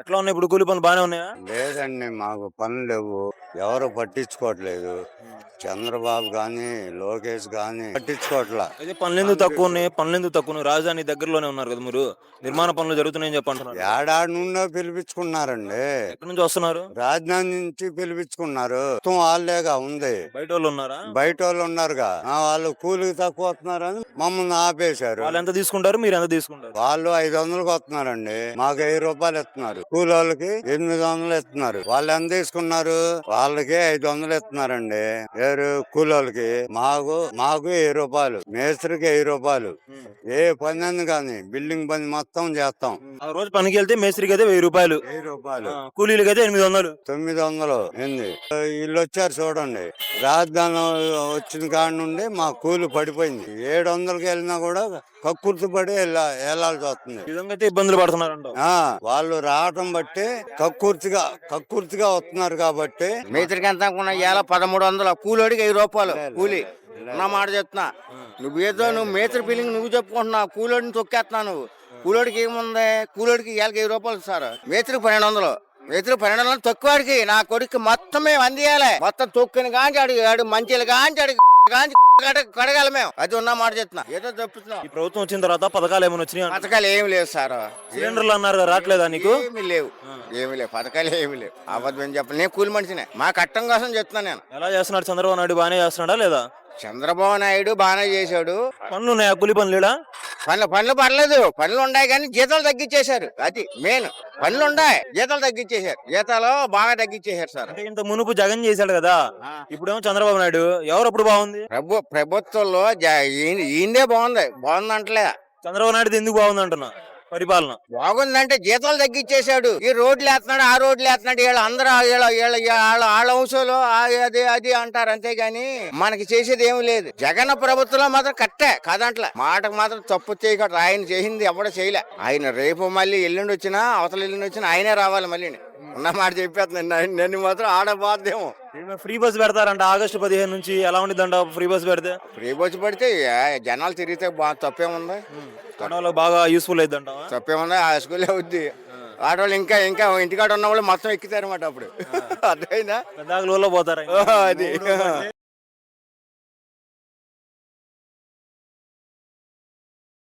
ఎట్లా ఉన్నాయి ఇప్పుడు కూలి పనులు బాగానే ఉన్నాయా? లేదండి, మాకు పనులు లేవు. ఎవరు పట్టించుకోవట్లేదు. చంద్రబాబు గాని లోకేష్ గాని పట్టించుకోవట్లా. అయితే పనులెందుకు తక్కువ ఉన్నాయి? పనులెందుకు తక్కువ ఉన్నాయి? రాజధాని దగ్గరలోనే ఉన్నారు కదా మీరు. నిర్మాణ పనులు జరుగుతున్నాయని చెప్పంటున్నారు. ఏడాది నుండో పిలిపించుకున్నారండి. ఎక్కడి నుంచి వస్తున్నారు? రాజధాని నుంచి పిలిపించుకున్నారు. మొత్తం వాళ్ళేగా ఉంది. బయట వాళ్ళు ఉన్నారా? బయట వాళ్ళు ఉన్నారుగా, వాళ్ళు కూలికి తక్కువ వస్తున్నారని మమ్మల్ని ఆపేశారు. వాళ్ళు ఎంత తీసుకుంటారు, మీరు ఎంత తీసుకుంటారు? వాళ్ళు 500కి వస్తున్నారండి, మాకు 1000 ఇస్తున్నారు. కూలోళ్ళకి 800 ఇస్తున్నారు. వాళ్ళు ఎంత తీసుకున్నారు? వాళ్ళకి 500 ఇస్తున్నారండి. వేరు కూలోళ్ళకి. మాకు 1000 రూపాయలు, మేస్త్రికి 1000 రూపాయలు. ఏ పని అని కానీ బిల్డింగ్ పని మొత్తం చేస్తాం. ఆ రోజు పనికి వెళ్తే మేస్త్రికి అయితే 1000 రూపాయలు, 1000 రూపాయలు, కూలీలకి అయితే 800. 900 ఏంది. వీళ్ళు వచ్చారు చూడండి, రాజధాని వచ్చిన కాడ నుండి మా కూలి పడిపోయింది. 700కి వెళ్ళినా కూడా కక్కుర్తి పడి వెళ్ళాల్సి వస్తుంది. ఈ విధంగా అయితే ఇబ్బందులు పడుతున్నారంట. వాళ్ళు రావటం బట్టి కక్కుర్తిగా వస్తున్నారు కాబట్టి. మేస్త్రికి ఎంత అనుకున్నా ఇవాళ 1300, కూలోడికి 1000 రూపాయలు కూలి. నా మాట చెప్తున్నా, నువ్వు మేస్త్రి ఫీలింగ్ నువ్వు చెప్పుకుంటున్నావు, కూలోడిని తొక్కేస్తున్నా నువ్వు. కూలోడికి ఏముంది? కూలోడికి ఇవాళకి 1000 రూపాయలు సార్, మేస్త్రికి 1200. మేస్త్రికి 1200 తక్కువాడికి. నా కొడుకు మొత్తం మేము అందియాలి. మొత్తం తొక్కుని కాంచి ఆడు మంచిలు కాంచి కడగాలి మేము. అది ఉన్న మాట చెప్తున్నా. ఏదో తప్పుతున్నాం. ఈ ప్రభుత్వం వచ్చిన తర్వాత పథకాలు ఏమైనా వచ్చినాయి? పథకాలు ఏమి లేవు సార్. సిలిండర్లు అన్నారు కదా, రావట్లేదా నీకు? ఏమి లేవు పథకాలు ఏమి లేవు. అబద్ధం చెప్పాలి, నేను కూలి మనిషినే. మా కట్టం కోసం చెప్తున్నాను నేను. ఎలా చేస్తున్నాడు చంద్రబాబు నాయుడు? బాగానే చేస్తున్నాడా లేదా? చంద్రబాబు నాయుడు బాగానే చేశాడు. పనులు ఉన్నాయా? కూలి పనులు లేడా? పనులు పర్లేదు, పనులు ఉన్నాయి కానీ జీతాలు తగ్గించేశారు. అది మెయిన్. పనులు ఉన్నాయి, జీతాలు తగ్గించేశారు. జీతాలు బాగా తగ్గించేశారు సార్. అంటే ఇంత మునుపు జగన్ చేశాడు కదా, ఇప్పుడేమో చంద్రబాబు నాయుడు. ఎవరు అప్పుడు బాగుంది? ప్రభుత్వంలో ఈయనదే బాగుందంటలే. చంద్రబాబు నాయుడు ఎందుకు బాగుంది అంటున్నా? పరిపాలన బాగుందంటే జీతాలు తగ్గించేశాడు. ఈ రోడ్లు వేస్తున్నాడు, ఆ రోడ్లు వేస్తున్నాడు. వీళ్ళు అందరూ వాళ్ళ అంశాలు అది అంటారు అంతేగాని మనకి చేసేది ఏమి లేదు. జగన్ ప్రభుత్వంలో మాత్రం కట్టే కాదంట్లే. మాటకు మాత్రం తప్పు చేయకూడదు. ఆయన చేసింది ఎవడో చేయలే. ఆయన రేపు మళ్ళీ ఎల్లుండి వచ్చినా, అవతల ఎల్లుండి వచ్చినా ఆయనే రావాలి. మళ్ళీ ఉన్న మాట చెప్పేస్తున్నాను, నన్ను మాత్రం ఆడబాదేమో. ఫ్రీ బస్ పెడతారంట ఆగస్టు 15 నుంచి. ఎలా ఉండిద్దంట ఫ్రీ బస్ పెడితే? ఫ్రీ బస్ పెడితే జనాలు తిరిగితే తప్పేముంది? బాగా యూస్ఫుల్ అయిద్దంట. తప్పేముంది? ఆ స్కూల్ అవుద్ది. ఆడవాళ్ళు ఇంకా ఇంటికాడ ఉన్న వాళ్ళు మొత్తం ఎక్కుతారన్నమాట. అప్పుడు అర్థమైందా? పెద్ద పోతారా? అది